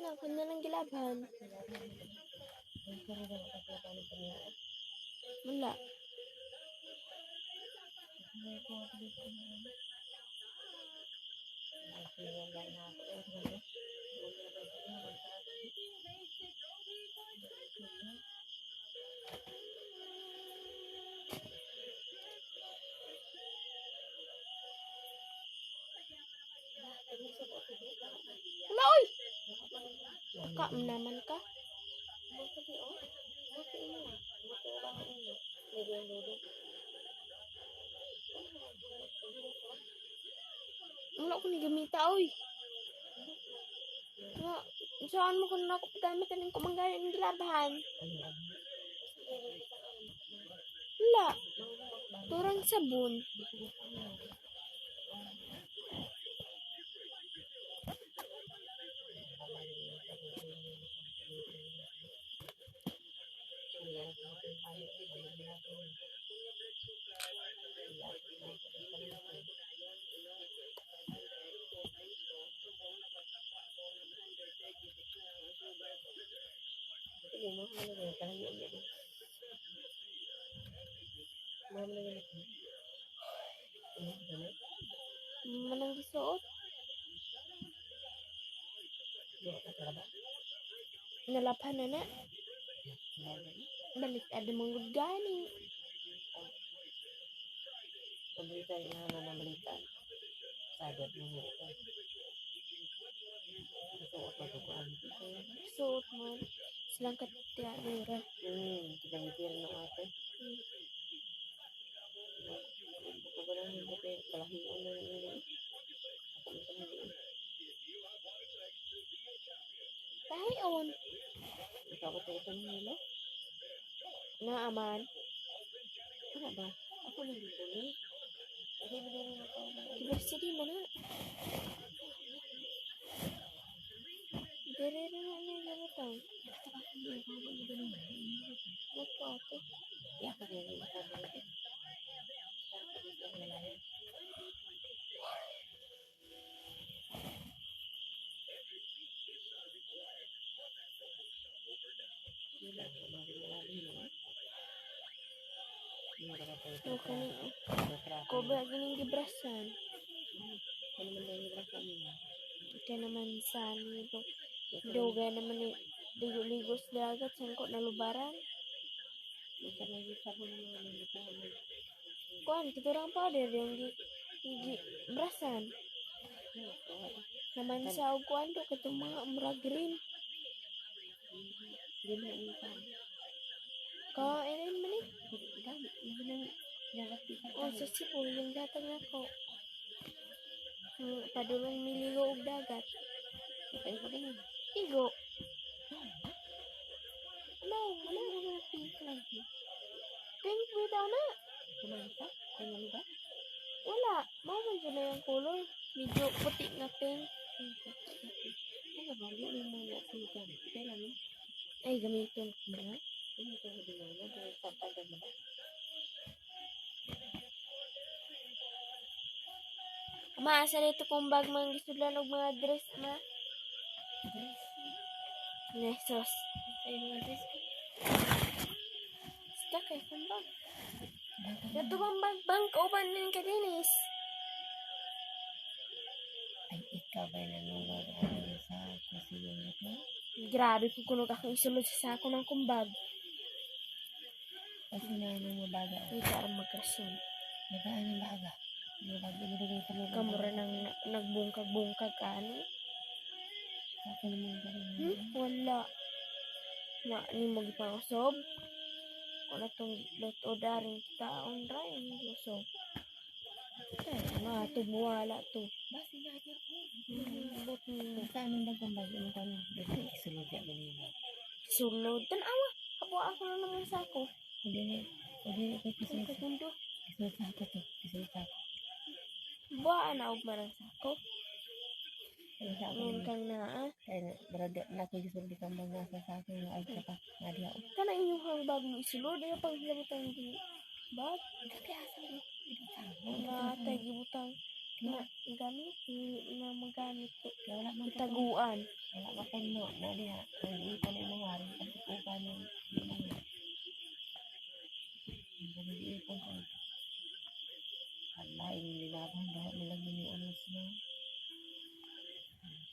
Wala, kanya lang gilabhan. Wala. Wala, oy! Baka naman ka. Wala ko ni gamita, oy. Nga, saan mo kung ako pagamit ng kumanggaya ng gilabhan? Wala. Turang sabon. Manang gisuot. Nalaphan na na. Balik ada manggod gani. Pabalita na nabalita. Sadat mo ito. Suot na ito ko. Suot man. Silang katiyanura. Tinamitir ng ate. Ako ba lang hindi kayo kalahiyon na nila? Ako ito na nila. Tahiyon. Ikaw ko ito na nila? Naaman. Ano ba? Ako na dito ni. Hindi mo na rin ako. Diversity man na. Dire na niya ganitang. Ito ate. Iya ka rin yung ito. Okay. Ko ba gining gibrasan? Ano man yung ibrasan mo? Ika naman sa nito. Dugay naman ni ligo-ligo sa dagat sangkot na lubaran. Ika na yung sabon mo naman ito. Kuan kiturang powder yung brasan. Naman sa og kuan do katong mga mura green. Hindi na yung ito. Kainin man ni. Dami. Hindi na O sa Cebu yung datang ako. Padulong miligo og dagat. Ikaw ko din. Igo. No, Wala na mga pink lang. pink bitaw na. Kumanta? Ano ba? Wala. Mao man dyan na yung color. Medyo puti nga pink. Ano ba? Hindi mo na siya. Kaya mo? Ay, gamitin ko na. Ano ito ko din na? Dahil sa tagal mo ba? Maasa nito kung bag mga gisulan og mga dress na. Nesos. Ay, mga dress ko. Stuck ay kung bag. Ito bang bag uban din ka dinis. Ay, ikaw ba nanunod ano sa kusilong ito? Grabe kung kunog akong isulod sa sako ng kumbag. Kasi na ano mabaga. Hindi ka rin magkasun. Magaan ang baga. Mabaga nilagay pa lang. Kamura nang nagbungkag-bungkag ka, ano? Ako naman ka rin. Wala. Ni mo gipangusob. Kung itong luto daring taon rin, gusob. Kaya nga, tumuwala to. Basi na niya ko. But mo. Saan ang nagpambag? Ano ka na? Dito, isulod niya ganyan. Sulod. Tanawa. Kabuha ako na naman sa ako. Hindi na. Hindi na ito Ang katundo. isulod sa ako to. Isulod sa ako. Buhaan na og marang sa ako. Isulod sa ako. Ngayon kang naa. Kaya brother, nakigisulod di ka mga sa akin na ay ka pa. Nadiya ko. Kana inyong bag mo isulod. Ayaw pang hilabutang di bag. Kaya sa mo. Natay gibutang. Gamit, hindi na magamit ko. Kaya wala man kita. Taguan. Wala ka puno na diha. Nag-iipan yung mga hari. Kasi kuka ng mga. Nag-iipan ko. Hala, inilabang dahil nilang yun yung anos na.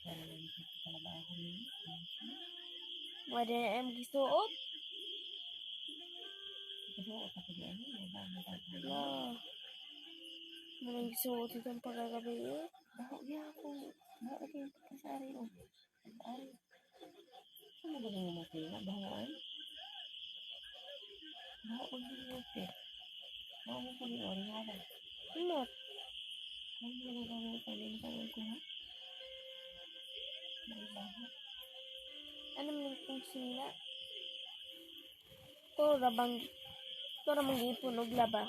Kaya lang yung kalabaho niya. Wala na ang gisuot. Kasi ako sa kanya, may bago tayo. Wala. Wala ang gisuot itong pagkagabi eh. Baho niya ako. Baho ito yung pagkasari mo. Pag-ari. Ano ba yung masina? Bahoan? Baho pag nilupi. Baho mo pag nilupi nga lang. Umot. Ano mo nagawin ko? Hindi mo ko ha? May baho. Ano mo kung sina? Ito ramang ipon og laba.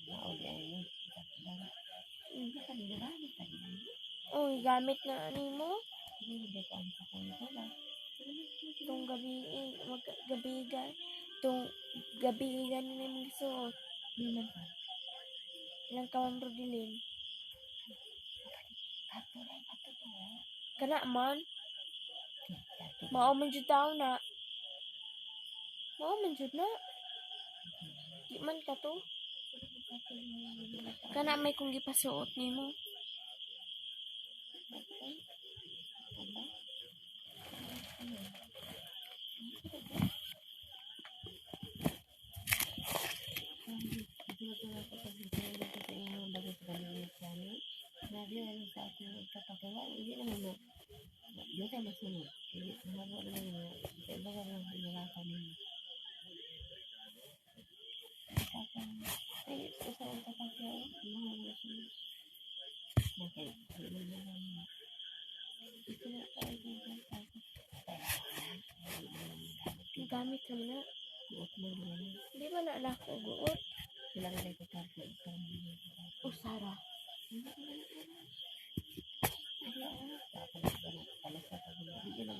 Baho di ay mo. Hindi ka ninagamit ka din. Oh, gamit na mo. Hindi ko ang kakong ko ba? Itong gabigan. Itong gabigan na yung gisuot. Hindi man pa. Ilang ka man rodilin. Ato na yung ato to. Kana man. Mao man jud tao na. Mao man jud na. Di man ka to. Kana may kung gipasuot nimo. Hindi naman mo. Dito tayo masunod. Hindi naman mo. Iba ka lang hinalakan mo. Ay, isa ang kapatya. Mga masunod. Okay. Hindi naman mo. Ito na tayo ng Gamit ka na. Guot mo naman. Di ba na anak ko guot? Sila ka dito karto. O Sara. Na. Okay na.